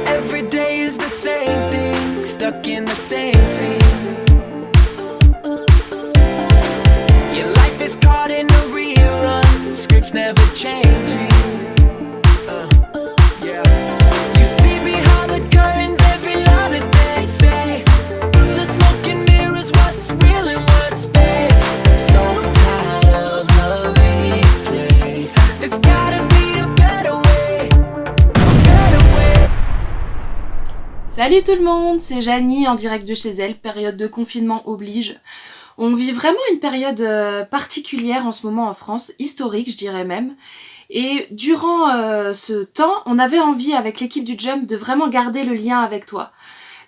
Every day is the same thing, stuck in the same scene. Your life is caught in a rerun, scripts never changing. Yeah. You see behind the curtains every lie that they say. Through the smoke and mirrors, what's real and what's fake. So I'm tired of the replay. There's gotta be a better way, a better way. Salut tout le monde, c'est Janie en direct de chez elle, période de confinement oblige. On vit vraiment une période particulière en ce moment en France, historique je dirais même. Et durant ce temps, on avait envie avec l'équipe du Jump de vraiment garder le lien avec toi.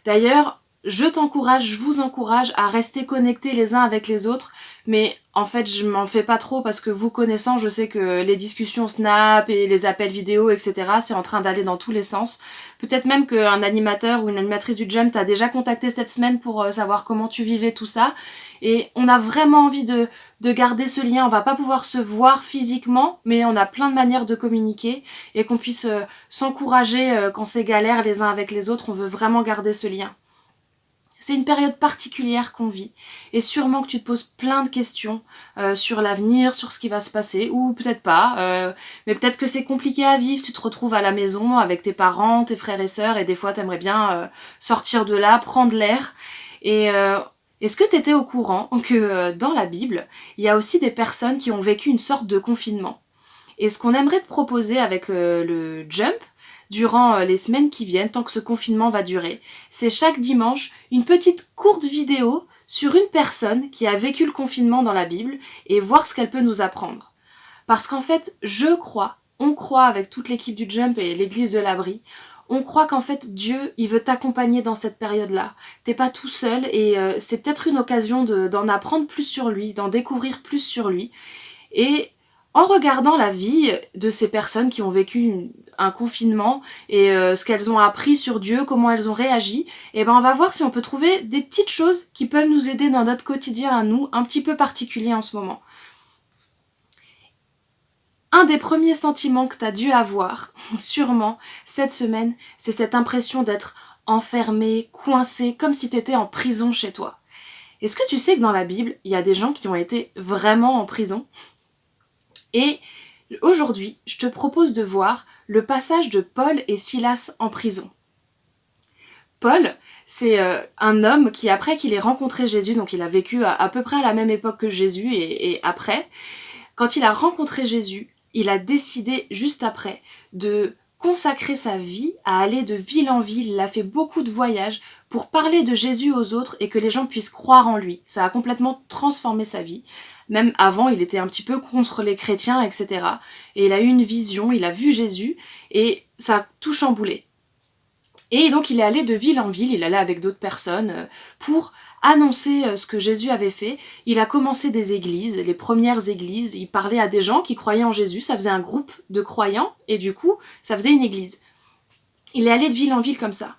D'ailleurs, je t'encourage, je vous encourage à rester connectés les uns avec les autres, mais en fait je m'en fais pas trop parce que vous connaissant, je sais que les discussions Snap et les appels vidéo, etc. c'est en train d'aller dans tous les sens. Peut-être même qu'un animateur ou une animatrice du Jump t'a déjà contacté cette semaine pour savoir comment tu vivais tout ça. Et on a vraiment envie de garder ce lien. On va pas pouvoir se voir physiquement, mais on a plein de manières de communiquer et qu'on puisse s'encourager quand c'est galère les uns avec les autres. On veut vraiment garder ce lien. C'est une période particulière qu'on vit et sûrement que tu te poses plein de questions sur l'avenir, sur ce qui va se passer ou peut-être pas, mais peut-être que c'est compliqué à vivre, tu te retrouves à la maison avec tes parents, tes frères et sœurs et des fois t'aimerais bien sortir de là, prendre l'air. Et est-ce que t'étais au courant que dans la Bible, il y a aussi des personnes qui ont vécu une sorte de confinement? Et ce qu'on aimerait te proposer avec le Jump, durant les semaines qui viennent, tant que ce confinement va durer, c'est chaque dimanche une petite courte vidéo sur une personne qui a vécu le confinement dans la Bible et voir ce qu'elle peut nous apprendre. Parce qu'en fait, on croit avec toute l'équipe du Jump et l'église de l'Abri, on croit qu'en fait Dieu, il veut t'accompagner dans cette période-là. T'es pas tout seul et c'est peut-être une occasion d'en apprendre plus sur lui, d'en découvrir plus sur lui. Et en regardant la vie de ces personnes qui ont vécu un confinement et ce qu'elles ont appris sur Dieu, comment elles ont réagi, et ben on va voir si on peut trouver des petites choses qui peuvent nous aider dans notre quotidien à nous, un petit peu particulier en ce moment. Un des premiers sentiments que tu as dû avoir, sûrement, cette semaine, c'est cette impression d'être enfermé, coincé, comme si tu étais en prison chez toi. Est-ce que tu sais que dans la Bible, il y a des gens qui ont été vraiment en prison ? Et aujourd'hui, je te propose de voir le passage de Paul et Silas en prison. Paul, c'est un homme qui, après qu'il ait rencontré Jésus, donc il a vécu à peu près à la même époque que Jésus et après, quand il a rencontré Jésus, il a décidé juste après de consacrer sa vie à aller de ville en ville. Il a fait beaucoup de voyages pour parler de Jésus aux autres et que les gens puissent croire en lui. Ça a complètement transformé sa vie. Même avant, il était un petit peu contre les chrétiens, etc. Et il a eu une vision, il a vu Jésus et ça a tout chamboulé. Et donc il est allé de ville en ville, il allait avec d'autres personnes pour annoncer ce que Jésus avait fait. Il a commencé des églises, les premières églises, il parlait à des gens qui croyaient en Jésus, ça faisait un groupe de croyants et du coup ça faisait une église. Il est allé de ville en ville comme ça.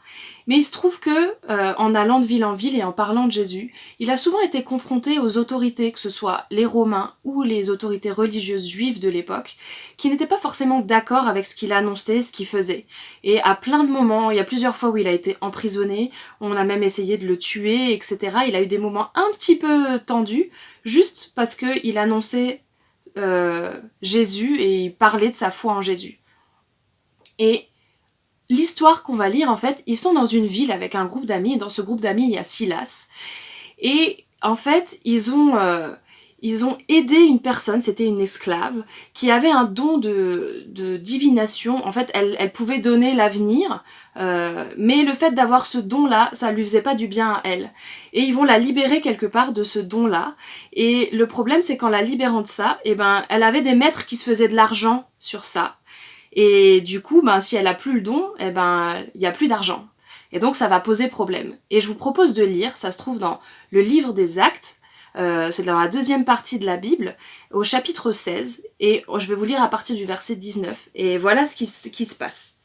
Mais il se trouve que, en allant de ville en ville et en parlant de Jésus, il a souvent été confronté aux autorités, que ce soit les Romains ou les autorités religieuses juives de l'époque, qui n'étaient pas forcément d'accord avec ce qu'il annonçait, ce qu'il faisait. Et à plein de moments, il y a plusieurs fois où il a été emprisonné, on a même essayé de le tuer, etc. Il a eu des moments un petit peu tendus, juste parce qu'il annonçait Jésus et il parlait de sa foi en Jésus. Et l'histoire qu'on va lire, en fait, ils sont dans une ville avec un groupe d'amis, et dans ce groupe d'amis, il y a Silas. Et en fait, ils ont aidé une personne, c'était une esclave, qui avait un don de divination. En fait, elle pouvait donner l'avenir, mais le fait d'avoir ce don-là, ça lui faisait pas du bien à elle. Et ils vont la libérer quelque part de ce don-là. Et le problème, c'est qu'en la libérant de ça, eh ben, elle avait des maîtres qui se faisaient de l'argent sur ça. Et du coup, si elle a plus le don, il y a plus d'argent. Et donc ça va poser problème. Et je vous propose de lire, ça se trouve dans le livre des Actes, c'est dans la deuxième partie de la Bible, au chapitre 16, et je vais vous lire à partir du verset 19, et voilà ce qui se passe.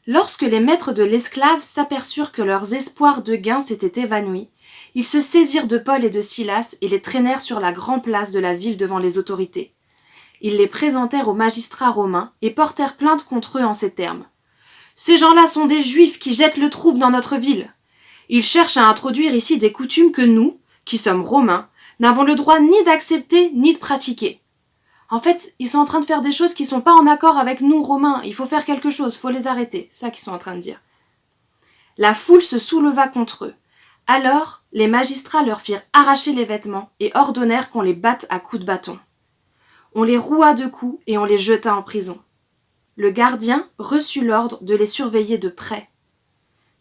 Lorsque les maîtres de l'esclave s'aperçurent que leurs espoirs de gain s'étaient évanouis, ils se saisirent de Paul et de Silas et les traînèrent sur la grande place de la ville devant les autorités. Ils les présentèrent aux magistrats romains et portèrent plainte contre eux en ces termes. « Ces gens-là sont des Juifs qui jettent le trouble dans notre ville. Ils cherchent à introduire ici des coutumes que nous, qui sommes romains, n'avons le droit ni d'accepter ni de pratiquer. En fait, ils sont en train de faire des choses qui sont pas en accord avec nous, Romains. Il faut faire quelque chose, faut les arrêter. C'est ça qu'ils sont en train de dire. » La foule se souleva contre eux. Alors, les magistrats leur firent arracher les vêtements et ordonnèrent qu'on les batte à coups de bâton. On les roua de coups et on les jeta en prison. Le gardien reçut l'ordre de les surveiller de près.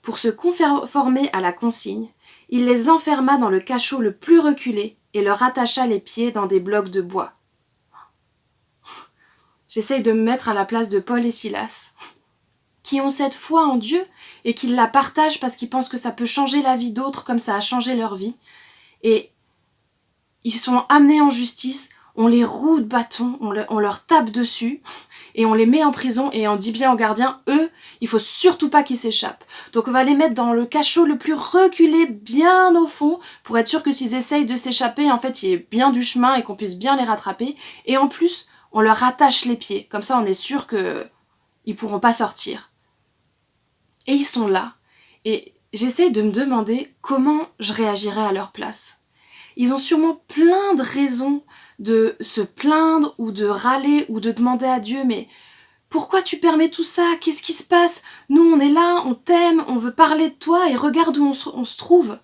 Pour se conformer à la consigne, il les enferma dans le cachot le plus reculé et leur attacha les pieds dans des blocs de bois. J'essaye de me mettre à la place de Paul et Silas, qui ont cette foi en Dieu et qui la partagent parce qu'ils pensent que ça peut changer la vie d'autres comme ça a changé leur vie. Et ils sont amenés en justice, on les roue de bâton, on leur tape dessus et on les met en prison et on dit bien aux gardiens, eux, il faut surtout pas qu'ils s'échappent. Donc on va les mettre dans le cachot le plus reculé, bien au fond, pour être sûr que s'ils essayent de s'échapper, en fait, il y ait bien du chemin et qu'on puisse bien les rattraper. Et en plus, on leur attache les pieds, comme ça on est sûr qu'ils pourront pas sortir. Et ils sont là, et j'essaie de me demander comment je réagirais à leur place. Ils ont sûrement plein de raisons de se plaindre ou de râler ou de demander à Dieu, mais pourquoi tu permets tout ça? Qu'est-ce qui se passe? Nous on est là, on t'aime, on veut parler de toi et regarde où on se trouve.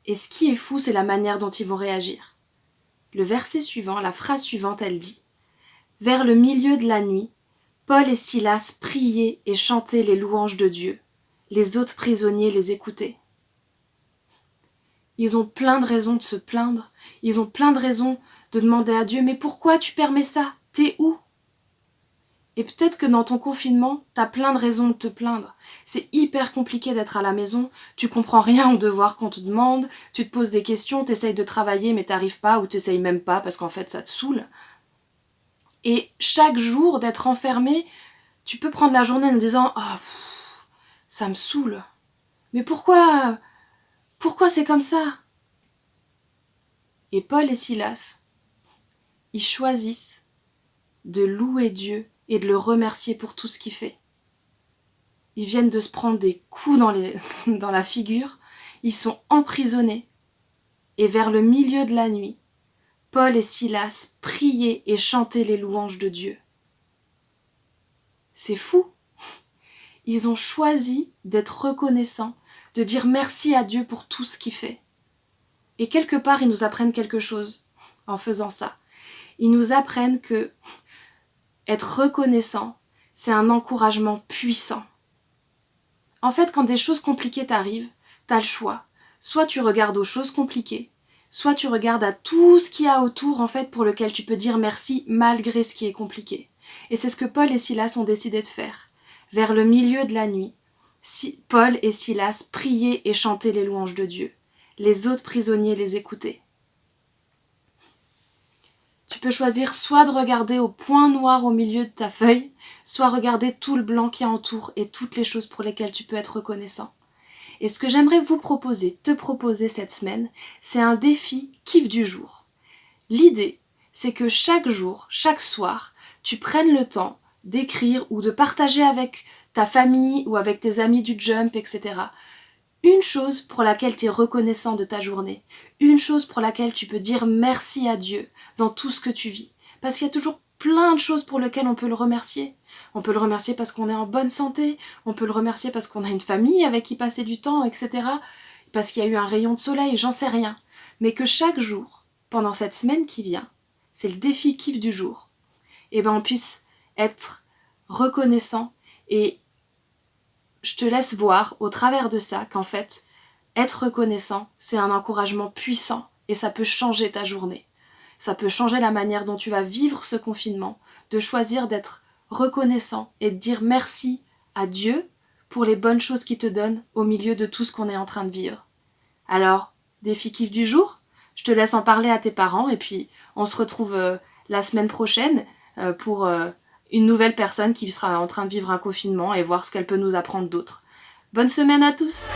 Et ce qui est fou, c'est la manière dont ils vont réagir. Le verset suivant, la phrase suivante, elle dit « Vers le milieu de la nuit, Paul et Silas priaient et chantaient les louanges de Dieu. Les autres prisonniers les écoutaient. » Ils ont plein de raisons de se plaindre. Ils ont plein de raisons de demander à Dieu « Mais pourquoi tu permets ça? T'es où ?» Et peut-être que dans ton confinement, t'as plein de raisons de te plaindre. C'est hyper compliqué d'être à la maison, tu comprends rien aux devoirs qu'on te demande, tu te poses des questions, t'essayes de travailler mais t'arrives pas ou t'essayes même pas parce qu'en fait ça te saoule. Et chaque jour d'être enfermé, tu peux prendre la journée en disant « Oh, ça me saoule. Mais pourquoi c'est comme ça ?» Et Paul et Silas, ils choisissent de louer Dieu et de le remercier pour tout ce qu'il fait. Ils viennent de se prendre des coups dans la figure, ils sont emprisonnés, et vers le milieu de la nuit, Paul et Silas priaient et chantaient les louanges de Dieu. C'est fou! Ils ont choisi d'être reconnaissants, de dire merci à Dieu pour tout ce qu'il fait. Et quelque part, ils nous apprennent quelque chose en faisant ça. Ils nous apprennent que être reconnaissant, c'est un encouragement puissant. En fait, quand des choses compliquées t'arrivent, t'as le choix. Soit tu regardes aux choses compliquées, soit tu regardes à tout ce qu'il y a autour, en fait, pour lequel tu peux dire merci malgré ce qui est compliqué. Et c'est ce que Paul et Silas ont décidé de faire. Vers le milieu de la nuit, Paul et Silas priaient et chantaient les louanges de Dieu. Les autres prisonniers les écoutaient. Tu peux choisir soit de regarder au point noir au milieu de ta feuille, soit regarder tout le blanc qui entoure et toutes les choses pour lesquelles tu peux être reconnaissant. Et ce que j'aimerais te proposer cette semaine, c'est un défi kiff du jour. L'idée, c'est que chaque jour, chaque soir, tu prennes le temps d'écrire ou de partager avec ta famille ou avec tes amis du Jump, etc. Une chose pour laquelle tu es reconnaissant de ta journée, une chose pour laquelle tu peux dire merci à Dieu dans tout ce que tu vis. Parce qu'il y a toujours plein de choses pour lesquelles on peut le remercier. On peut le remercier parce qu'on est en bonne santé, on peut le remercier parce qu'on a une famille avec qui passer du temps, etc. Parce qu'il y a eu un rayon de soleil, j'en sais rien. Mais que chaque jour, pendant cette semaine qui vient, c'est le défi kiff du jour, et on puisse être reconnaissant et je te laisse voir au travers de ça qu'en fait, être reconnaissant, c'est un encouragement puissant et ça peut changer ta journée. Ça peut changer la manière dont tu vas vivre ce confinement, de choisir d'être reconnaissant et de dire merci à Dieu pour les bonnes choses qu'ils te donnent au milieu de tout ce qu'on est en train de vivre. Alors, défi kiff du jour? Je te laisse en parler à tes parents et puis on se retrouve la semaine prochaine pour une nouvelle personne qui sera en train de vivre un confinement et voir ce qu'elle peut nous apprendre d'autre. Bonne semaine à tous!